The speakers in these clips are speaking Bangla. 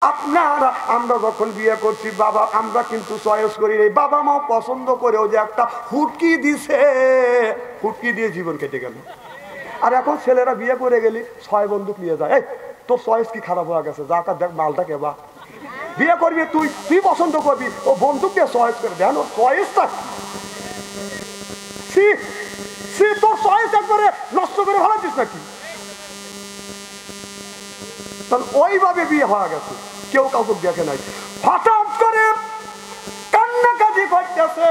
আপনার আমরা যখন বিয়ে করছি বাবা আমরা কিন্তু চয়েস করি এই বাবা মা পছন্দ করেও যে একটা হুটকি দিছে, হুটকি দিয়ে জীবন কেটে গেল। আর এখন ছেলেরা বিয়ে করে গেলি 6 বন্দুক নিয়ে যায়, এই তোর চয়েস কি খারাপ হয়ে গেছে, যা দেখ মালটা কেবা বিয়ে করবি, তুই তুই পছন্দ করবি, ও বন্দুক দিয়ে চয়েস করে দেন, ওর চয়েসটা তোর চয়েস একবারে নষ্ট করে ভালো দিস নাকি। ওইভাবে বিয়ে হয়ে গেছে, কেউ কাউকে দেখে নাই। হঠাৎ করে কান্নাকাটি করতেছে,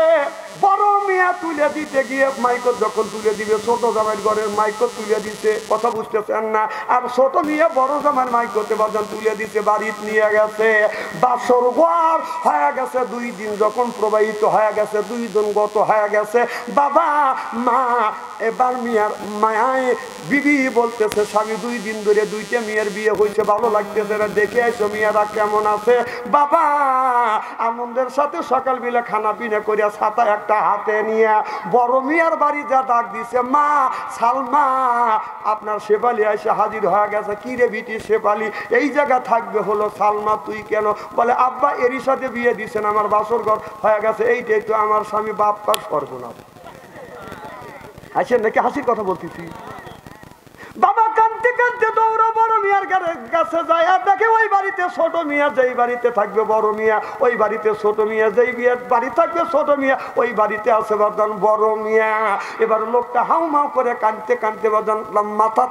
বড় মেয়া তুলে দিতে গিয়ে মাইকত যখন তুলে দিবে ছোট জামাইয়ের ঘরের মাইকত তুলে দিতে, কথা বুঝতেছেন না, আর ছোট নিয়ে বড় জামাইয়ের মাইকতে বাজান তুলে দিতে বাড়িতে নিয়ে গেছে। বাসর ঘর হয়ে গেছে 2 দিন, যখন প্রবাহিত হয়ে গেছে 2 দিন গত হয়ে গেছে, বাবা মা এবার মিয়ার মায়ায় বিবি বলতেছে স্বামী 2 দিন ধরে 2টা মেয়ের বিয়ে হয়েছে, ভালো লাগতেছে না, দেখে আসো মেয়েরা কেমন আছে। বাবা আনন্দের সাথে সকালবেলা খানা পিনা করিয়া ছাতা একটা হাতে নিয়ে বড় মিয়ার বাড়ি যা ডাক দিছে, মা সালমা আপনার শেফালি এসে হাজির হয়ে গেছে। কি রে বিটি শেফালি, এই জায়গা থাকবে হলো সালমা, তুই কেন? বলে আব্বা এরই সাথে বিয়ে দিছেন, আমার বাসর ঘর হয়ে গেছে, এইটাই তো আমার স্বামী বাপ্পার সর্বনাশ। হাসেন নাকি? হাসির কথা বলতেছি। বাবা কাঁদতে কাঁদতে দৌড়ো বড় মিয়ার কাছে যায়, আর দেখে ওই বাড়িতে ছোট মিয়া, যেই বাড়িতে থাকবে বড় মিয়া ওই বাড়িতে ছোট মিয়া, যেই বিয়ের বাড়ি থাকবে ছোট মিয়া ওই বাড়িতে আছে বাদান বড় মিয়া। এবার লোকটা হাউমাউ করে কাঁদতে কাঁদতে বাদান মাথা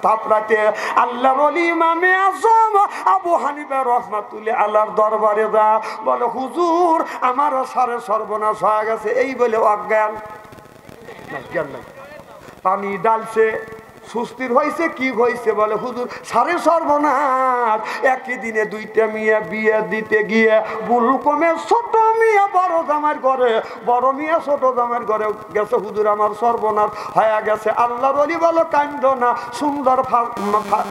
থাপড়াতে আল্লাহর ওলি ইমামে আজম আবু হানিফা রাহমাতুল্লাহ আল্লাহর দরবারে যা বলে, হুজুর আমার সারে সর্বনাশ হয়ে গেছে, এই বলে অজ্ঞান নাই, পানি ডালছে, সুস্থির হয়েছে, কি হয়েছে? বলে হুজুর সারে সর্বনাশ, একই দিনে 2টা মেয়ে বিয়ে দিতে গিয়ে ভুল কমে ছোট মিয়া বড় জামার ঘরে, বড় মিয়া ছোট জামার ঘরে গেছে, হুজুর আমার সর্বনাশ হয়ে গেছে। আল্লাহর ওলি বলো কান্দ না, সুন্দর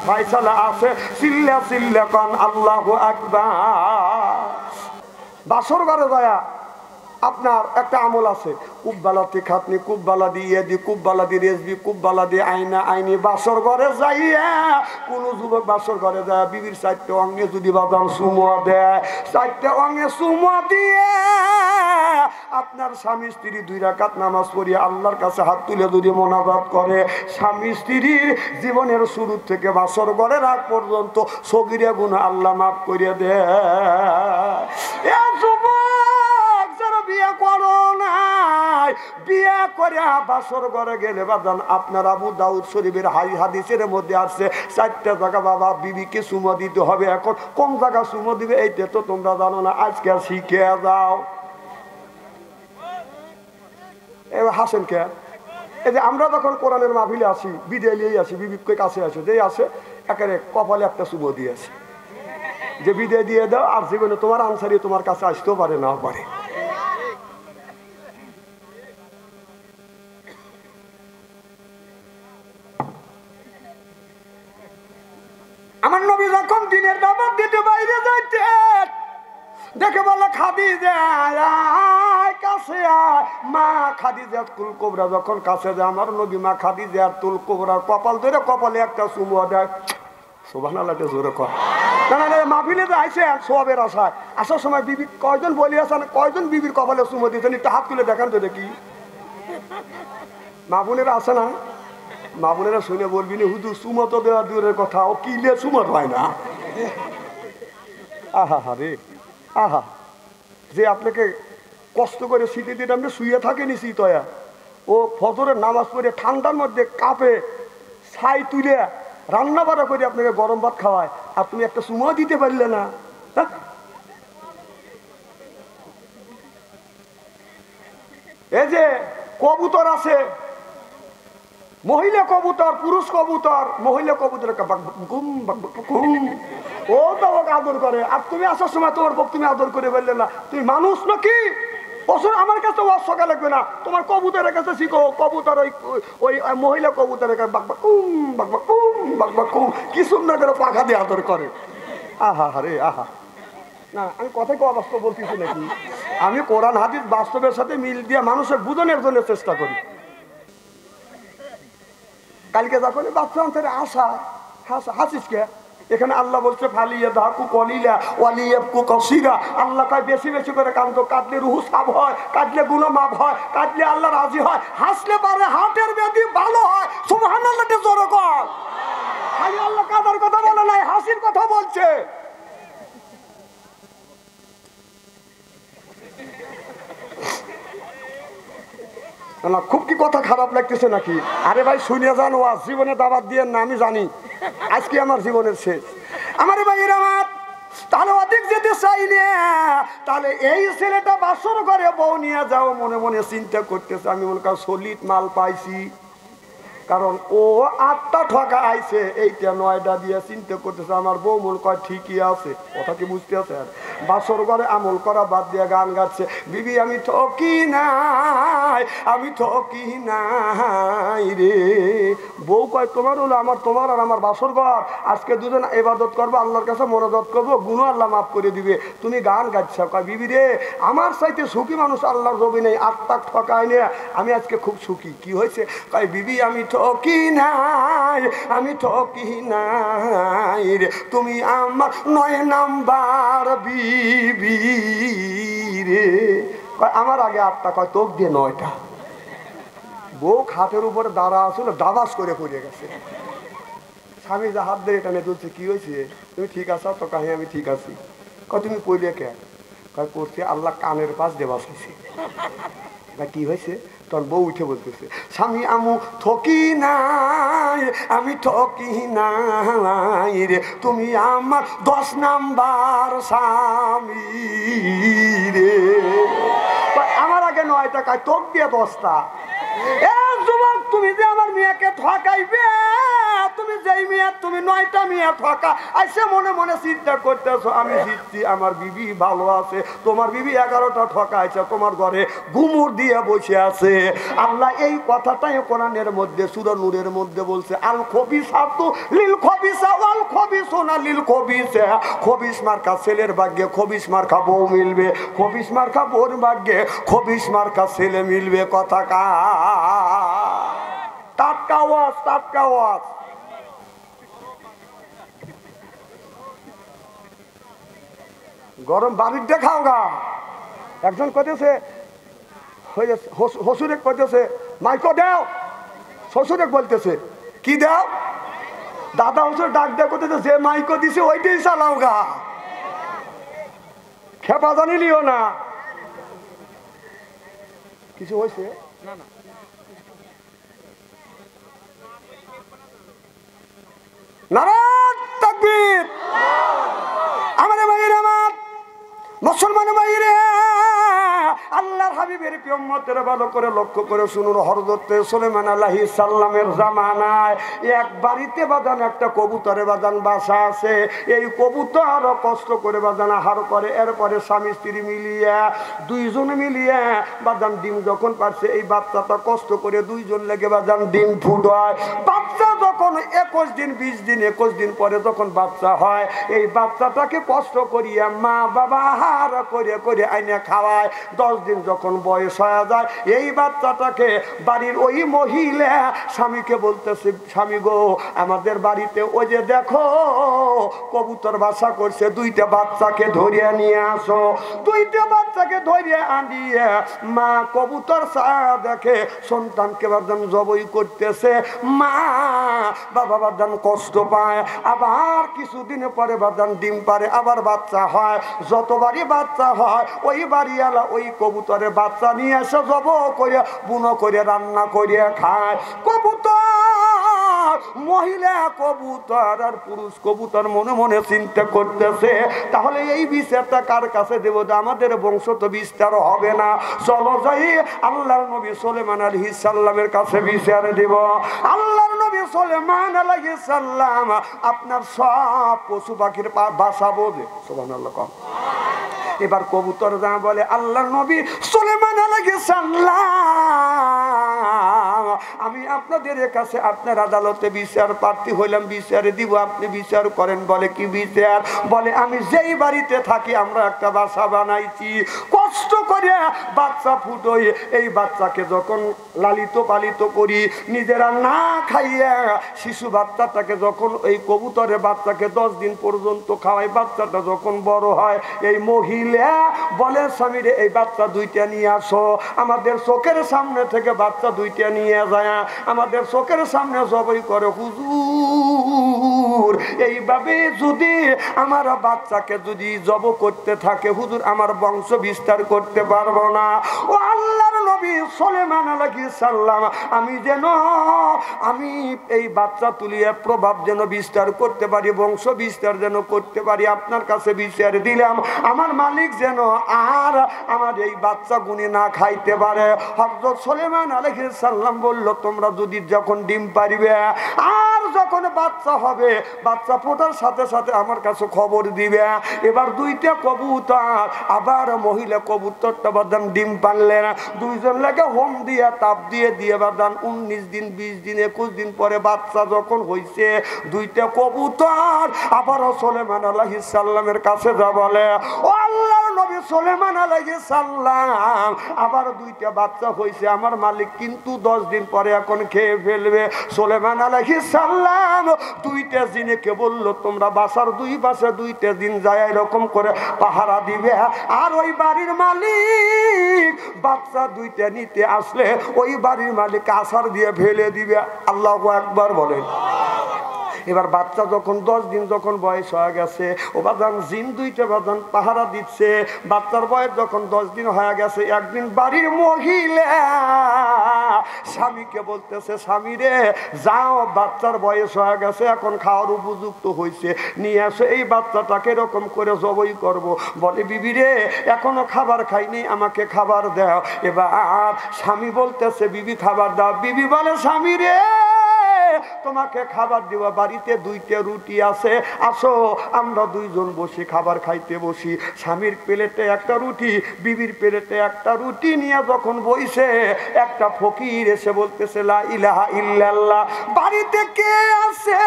ফায়সালা আছে, চিল্লা চিল্লা কান আল্লাহু আকবার। বাসর ঘরে যায় আপনার একটা আমল আছে, কুব্বালাতি খাতনি, কুব্বালা দিয়ে কুব্বালা দিয়ে রেসবি, কুব্বালা দিয়ে আইনা আইনি। বাসর ঘরে যাইয়া কোন যুবক বাসর ঘরে যায় বিবির 4টে অঙ্গে যদি বাদাম সুমো দেয়, 4টে অঙ্গে সুমো দিয়ে আপনার স্বামী স্ত্রী 2 রাকাত নামাজ পড়িয়ে আল্লাহর কাছে হাত তুলে যদি মোনাজাত করে, স্বামী স্ত্রীর জীবনের শুরু থেকে বাসর ঘরের আগ পর্যন্ত সগীরা গুনাহ আল্লাহ মাফ করে দেয়। বিয়ে করো নাই, বিয়ে করে বাসর ঘরে গেলে বাদান আপনার আবু দাউদ শরীফের হাদিসের মধ্যে আসছে 4টা জায়গা বাবা বিবিকে সুমো দিতে হবে। এখন কোন জায়গা সুমো দিবে এইটা তো তোমরা জানো না, আজকে শিখে যাও। এবার হাসেন কে? এই যে আমরা যখন কোরআনের মাহফিলে আসি, বিদায় নিয়েই আসি, বিবিকে কাছে আসে, যেই আসে একেবারে কপালে একটা সুমো দিয়ে আসে যে বিদায় দিয়ে দাও, আর জীবনে তোমার আনসারি তোমার কাছে আসতেও পারে না পারে। আমার নবী যখন দিনের দাওয়াত দিতে বাইরে যাইতেন, দেখে বলে খাদিজা কাছে আয়। মা খাদিজা তুল কোবরা যখন কাছে যায়, আমার নবী মা খাদিজা তুল কোবরার কপাল ধরে কপালে একটা চুমু দেয়। সুবহানাল্লাহ জোরে কর। না না মাহফিলে যে আইসে সোয়াবের আশায়, আসার সময় বিবি কয়জন বলি আছেন, কয়জন বিবির কপালে চুমু দিয়েছেন একটু হাত তুলে দেখান তো দেখি। মা বোনেরা আছে না? মা বোনেরা শুনে বলবি না হুজুর চুমো তো দেওয়া দূরের কথা, ও কিলে চুমো হয় না। আহা রে আহা, যে আপনাকে কষ্ট করে শীতে দিয়ে আপনি শুয়ে থাকেনি শীতয়া, ও ফজরের নামাজ পড়ে ঠান্ডার মধ্যে কাপে ছাই তুলে রান্না বাড়া করে আপনাকে গরম ভাত খাওয়ায়, আর তুমি একটা চুমো দিতে পারলে না। এই যে কবুতর আছে, মহিলা কবুতর পুরুষ কবুতর, মহিলা কবুতর ও তোমাকে আদর করে, আর তুমি আসার সময় তোমার বক তুমি আদর করে বললে না, তুমি মানুষ নাকি? ওসব আমার কাছে অশোকা লাগবে না, তোমার কবুতরের কাছে শিখো। কবুতর ওই ওই মহিলা কবুতরের কাছে বাকবা কুম বাকবা কুম বাকবা কুম, কি সুন্দর করে পাখা দিয়ে আদর করে। আহা রে আহা। না আমি কথাই অবাস্তব বলতেছি নাকি, আমি কোরআন হাদিস বাস্তবের সাথে মিল দিয়ে মানুষের বুঝনের জন্য চেষ্টা করি। কালকে যখন বাচ্চা অন্তরে আসা হাসিস কে, এখানে আল্লাহ বলছে ফালিয়া ধাকু কলিলা ওয়ালিয়াবকু কাসীরা। আল্লাহ কয় বেশি বেশি করে কাঁদো, কাঁদলে রুহু সাফ হয়, কাঁদলে গুনাহ মাফ হয়, কাঁদলে আল্লাহ রাজি হয়, হাসলে পারে হার্টের ব্যাধি ভালো হয়। সুবহানাল্লাহ তে জোরে কর। খালি আল্লাহ কাঁদার কথা বলে নাই, হাসির কথা বলছে। না খুব কি কথা খারাপ লাগতেছে নাকি? আরে ভাই শুনে যান, ওয়াজ জীবনে দাবাত দিয়ে না, আমি জানি আজকে আমার জীবনের শেষ। আমার ভাইয়ের আমার তাহলে অধিক যেতে চাই না, তাহলে এই ছেলেটা বাসর ঘরে বউ নিয়ে যাও, মনে মনে চিন্তা করতেছে আমি মনে কর সলিড মাল পাইছি, কারণ ও 8টা ঠকা আইছে, এইটা 9টা দিয়ে চিন্তা করতেছে আমার বউ মন কয় ঠিকই আছে। কথা কি বুঝতে আছে? আর বাসর ঘরে আমল করা বাদ দিয়ে গান গাচ্ছে, বিবি আমি ঠকি নাই, আমি ঠকি নাই রে। বউ কয় তোমার হলো আমার, তোমার আর আমার বাসর ঘর, আজকে দুজন ইবাদত করবো, আল্লাহর কাছে মোনাজাত করবো, গুনাহ আল্লাহ মাফ করে দিবে, তুমি গান গাচ্ছ। কয় বিবি রে আমার চাইতে সুখী মানুষ আল্লাহর জমি নেই, 8টা ঠকায় নে, আমি আজকে খুব সুখী। কি হয়েছে? কয় বিবি আমি ঠকি নাই, আমি ঠকি নাই রে, তুমি আমার 9 নাম্বার বিবি রে। আমার আগে 8টা, কয় তোক দিয়ে 9টা। বউ খাটের উপরে দাঁড়া আসলে দাবাস করে পড়ে গেছে। স্বামী যা হাত ধরে টানে তুলছে, কি হয়েছে তুমি ঠিক আছো? তো কাহি আমি ঠিক আছি। কয় তুমি পড়লে কে? কয় পড়ছে আল্লাহ কানের পাশ দিয়ে বাঁচাইছে। কি হয়েছে? তোর বউ উঠে বলতেছে স্বামী আমু ঠকি নাই, আমি ঠকি নাই রে, তুমি আমার 10 নাম্বার স্বামী রে। আমার আগে 9টা, কয় তোর দিয়ে 10টা। এ যুবক তুমি যে আমার মেয়েকে ঠকাইবে, তুমি যেই মেয়ে তুমি 9টা মেয়ে ঠকা আইসে মনে মনে চিন্তা করতেছো আমি জিতছি, আমার বিবি ভালো আছে, তোমার বিবি 11টা ঠকাইছে, তোমার ঘরে ঘুমুর দিয়ে বসে আছে। আল্লাহ এই কথাটাই কোরআনের মধ্যে সূরা নূরের মধ্যে বলছে, আল খবিসাতু লিল খবিসা ওয়াল খবিসুনা লিল খবিসা। খবিস মার্কা ছেলের ভাগ্যে খবিস মার্কা বউ মিলবে, খবিস মার্কা বউর ভাগ্যে খবিস মার্কা ছেলে মিলবে। কথা কা টাটকা ওয়াজ, টাটকা ওয়াজ। গরম বাড়ির দেখাও গা। একজন কইতেছে হসুরে কইতেছে মাইকো দাও, শ্বশুরে বলতেছে কি দাও? দাদা হসুর ডাক দেয় করতেছে যে মাইকো দিছে ওইটাই চালাও গা, খেপা জানিলিও না। কিছু হয়েছে না? না নারায়ণ তাকবীর। আমাদের ভাইয়ের আমার মুসলমান ভাইরে, আল্লাহর হাবিবের উম্মতের ভালো করে লক্ষ্য করে শুনুন। হযরত সুলাইমান আলাইহিস সালামের জামানায় এক বাড়িতে বাজান একটা কবুতরের বাজান বাসা আছে। এই কবুতর কষ্ট করে বাজান আহার করে, এরপরে স্বামী স্ত্রী মিলিয়ে 2 জন মিলিয়ে বাজান ডিম যখন পারছে, এই বাচ্চাটা কষ্ট করে 2 জন লেগে বাজান ডিম ফুটায়। বাচ্চা যখন 21 দিন 20 দিন 21 দিন পরে যখন বাচ্চা হয়, এই বাচ্চাটাকে কষ্ট করিয়া মা বাবা আহার করে করে আইনে খাওয়ায়। 10 দিন যখন বয়স হয়ে যায়, এই বাচ্চাটাকে বাড়ির ওই মহিলা স্বামীকে বলতেছে, স্বামী গো আমাদের বাড়িতে ওই যে দেখো কবুতর বাসা করছে, 2টা বাচ্চাকে ধরিয়ে নিয়ে আসো। 2টা বাচ্চাকে ধরিয়ে আনিয়ে মা কবুতর দেখে সন্তানকে বাদান জবই করতেছে। মা বাবা বাদান কষ্ট পায়। আবার কিছুদিন পরে বাদান ডিম পারে, আবার বাচ্চা হয়। যতবারই বাচ্চা হয় ওই বাড়িওয়ালা ওই কবুতরের বাচ্চা নিয়ে এসে জব করে বুনো করে রান্না করে খায়। কবুতর মহিলা কবুতর আর পুরুষ কবুতর মনে মনে চিন্তা করতেছে তাহলে এই বিচারটা কার কাছে দেব? আমাদের বংশ তো বিস্তার হবে না, চলো যাই আল্লাহর নবী সুলাইমান আলাইহিস সালামের কাছে বিচার দেব। আল্লাহর নবী সুলাইমান আলাইহিস সালাম আপনার সব পশু পাখির বাসা বোঝে। সুবহানাল্লাহ। এবার কবুতর যা বলে আল্লাহর নবী সুলাইমান আলাইহিস সালাম আমি আপনাদের কাছে আপনার আদালতে বিচার প্রার্থী হইলাম, বিচারে দিব, আপনি বিচার করেন। বলে কি বিচার? বলে আমি যেই বাড়িতে থাকি আমরা একটা বাসা বানাইছি, কষ্ট করে বাচ্চা ফুটোই, এই বাচ্চাকে যখন লালিত পালিত করি, নিজেরা না খাইয়া শিশু বাচ্চাটাকে যখন এই কবুতরের বাচ্চাকে 10 দিন পর্যন্ত খাওয়াই, বাচ্চাটা যখন বড় হয়, এই মহিলা বলে স্বামীরে এই বাচ্চা 2টা নিয়ে আসো। আমাদের চোখের সামনে থেকে বাচ্চা 2টা নিয়ে যায়, আমাদের চোখের সামনে জবাই করে। হুজুর এইভাবে যদি আমার বাচ্চাকে যদি জব করতে থাকে হুজুর, আমার বংশ বিস্তার করতে পারবো না। ও আল্লাহর নবী সুলাইমান আলাইহিস সালাম, আমি এই বাচ্চা তুলিয়ে প্রভাব যেন বিস্তার করতে পারি, বংশ বিস্তার যেন করতে পারি, আপনার কাছে বিচার দিলাম, আমার মালিক যেন আর আমার এই বাচ্চা গুনি না খাইতে পারে। হযরত সুলাইমান আলাইহিস সালাম বলল, তোমরা যদি যখন ডিম পারিবে আর যখন বাচ্চা হবে, বাচ্চা ফোটার সাথে সাথে আমার কাছে খবর দিবে। এবার 2টা কবুতর, আবার মহিলা কবুতরটা বাদান ডিম পারলেন, 2জন লাগে হোম দিয়ে তাপ দিয়ে দিয়ে বাদান 19 দিন 20 দিন 21 দিন পরে বাচ্চা যখন হয়েছে, 2টা কবুতর আবার সুলাইমান আলাইহিস সালামের কাছে যা বলে, ও আল্লাহর নবী সুলাইমান আলাইহিস সালাম, আবার 2টা বাচ্চা হয়েছে, আমার মালিক কিন্তু 10 দিন পরে এখন খেয়ে ফেলবে। সুলাইমান আলাইহিস সালাম 2টা জিনেকে বলল, তোমরা বাসার 2 পাশে 2টা দিন যায় এরকম করে পাহারা দিবে, আর ওই বাড়ির মালিক বাচ্চা 2টা নিতে আসলে ওই বাড়ির মালিক আছাড় দিয়ে ফেলে দিবে। আল্লাহু আকবার বলেন। এবার বাচ্চা যখন 10 দিন যখন বয়স হয়ে গেছে, ও বাজান জিন 2টা বাজান পাহারা দিচ্ছে। বাচ্চার বয়স যখন 10 দিন হয়ে গেছে, একদিন বাড়ির মহিলা স্বামীকে বলতেছে, স্বামী রে যাও, বাচ্চার বয়স হয়ে গেছে, এখন খাওয়ার উপযুক্ত হয়েছে, নিয়ে আসো এই বাচ্চাটাকে এরকম করে জবাই করব। বলে, বিবি রে এখনো খাবার খাইনি, আমাকে খাবার দাও। এবার স্বামী বলতেছে, বিবি খাবার দাও। বিবি বলে, স্বামী রে তোমাকে খাবার দেওয়া, বাড়িতে 2টা রুটি আছে, আসো আমরা 2জন বসে খাবার খাইতে বসি। স্বামীর প্লেটে একটা রুটি, বিবির প্লেটে একটা রুটি নিয়ে যখন বইছে, একটা ফকির এসে বলতেছে, লা ইলাহা ইল্লাল্লাহ, বাড়িতে কে আছে?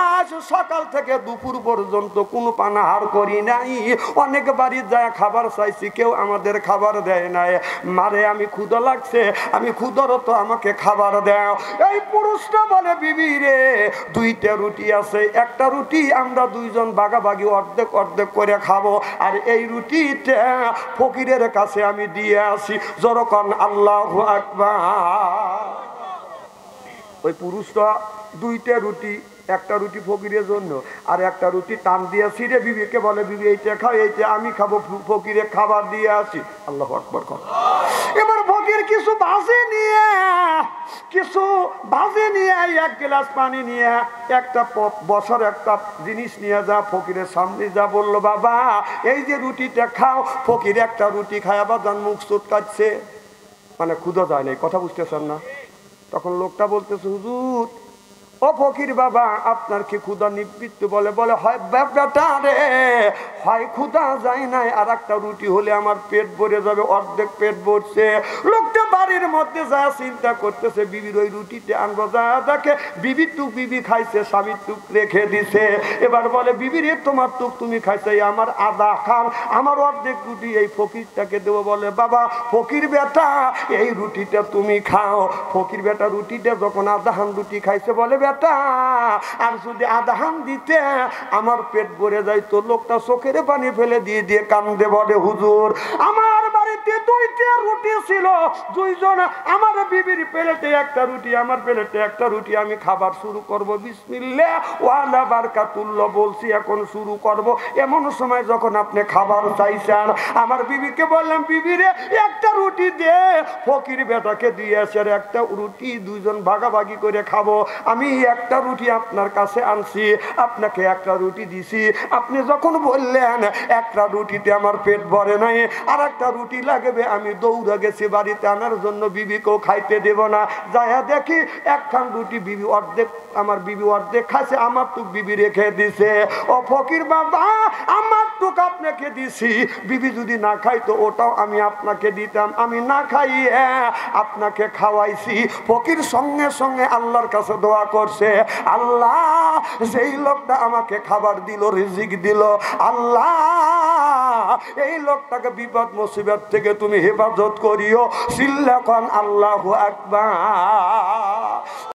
আজ সকাল থেকে দুপুর পর্যন্ত কোনো পানাহার করি নাই, অনেক বাড়ি যায় খাবার চাইছি, কেউ আমাদের খাবার দেয় নাই। মারে আমি ক্ষুধা লাগছে, আমি ক্ষুধারত, আমাকে খাবার দাও। এই পুরুষটা বলে, বিবি রে 2টা রুটি আছে, একটা রুটি আমরা 2জন ভাগাভাগি অর্ধেক অর্ধেক করে খাবো, আর এই রুটিটা ফকিরের কাছে আমি দিয়ে আসি। যখন আল্লাহু আকবার। ওই পুরুষটা 2টা রুটি, একটা রুটি ফকিরের জন্য, আর একটা রুটি টান দিয়ে ছিঁড়ে বিবিকে বলে, বিবি এইটা খাও, এইটা আমি খাবো, ফকিরে খাবার দিয়ে আসি। আল্লাহু আকবার। এবার ফকির কিছু ভাজি নিয়ে 1 গ্লাস পানি নিয়ে একটা বসার একটা জিনিস নিয়ে যা ফকিরের সামনে যা বললো, বাবা এই যে রুটিটা খাও। ফকির একটা রুটি খায়, আবার যান মুখ চুটকাচ্ছে, মানে ক্ষুধা যায় নাই, কথা বুঝতেছেন না? তখন লোকটা বলতেছে, হুজুর ও ফকির বাবা, আপনার কি ক্ষুধা নিবৃত্ত? বলে হয় বেটা রে, হয় ক্ষুধা যায় নাই, আর একটা রুটি হলে আমার পেট ভরে যাবে, অর্ধেক পেট ভরছে। লোকটা বাড়ির মধ্যে যা চিন্তা করতেছে, বিবির ওই রুটিতে আনবো, যা দেখে বিবির টুক বিবি খাইছে, স্বামীর টুক রেখে দিছে। এবার বলে, বিবি রে তোমার টুক তুমি খাইছে, আমার আধা খান, আমার অর্ধেক রুটি এই ফকিরটাকে দেবো। বলে, বাবা ফকির বেটা এই রুটিটা তুমি খাও। ফকির বেটা রুটিটা যখন আধাহান রুটি খাইছে, বলে, বেটা আর যদি আধাহান দিতে আমার পেট ভরে যাইতো। লোকটা চোখের পানি ফেলে দিয়ে দিয়ে কান্দে, বলে, হুজুর আমার বাড়িতে 2টা রুটি ছিল, 2জন, আমার বিবির প্লেটে একটা রুটি, আমার প্লেটে একটা রুটি, আমি খাবার শুরু করব, বিসমিল্লাহ ওয়ালা বারাকাতুল্লাহ বলছি, এখন শুরু করব। এমন সময় যখন আপনি খাবার চাইছেন, আমার বিবিকে বললাম, বিবি রে একটা রুটি দে। ফকির বেটাকে দিয়ে আসে, একটা রুটি 2জন ভাগাভাগি করে খাবো। আমি একটা রুটি আপনার কাছে আনছি, আপনাকে একটা রুটি দিছি, আপনি যখন বললেন একটা রুটিতে আমার পেট ভরে নাই, আর একটা রুটি লাগবে, আমি দৌড়ে গেছি বাড়িতে আনার জন্য, বিবিকেও খাইতে দেব না। যাইয়া দেখি একখান রুটি বিবি অর্ধেক, আমার বিবি অর্ধেক খাইছে, আমার টুক বিবি রেখে দিছে। ও ফকির বাবা, আমার টুক আপনাকে দিছি, বিবি যদি না খাইতো ওটাও আমি আপনাকে দিতাম, আমি না খাইয়ে আপনাকে খাওয়াইছি। ফকির সঙ্গে সঙ্গে আল্লাহর কাছে দোয়া করছে, আল্লাহ যেই লোকটা আমাকে খাবার দিল, রিজিক দিল, আল্লাহ এই লোকটাকে বিপদ মুসিবত থেকে তুমি হেফাজত করিও। চিল্লা খান আল্লাহু আকবার।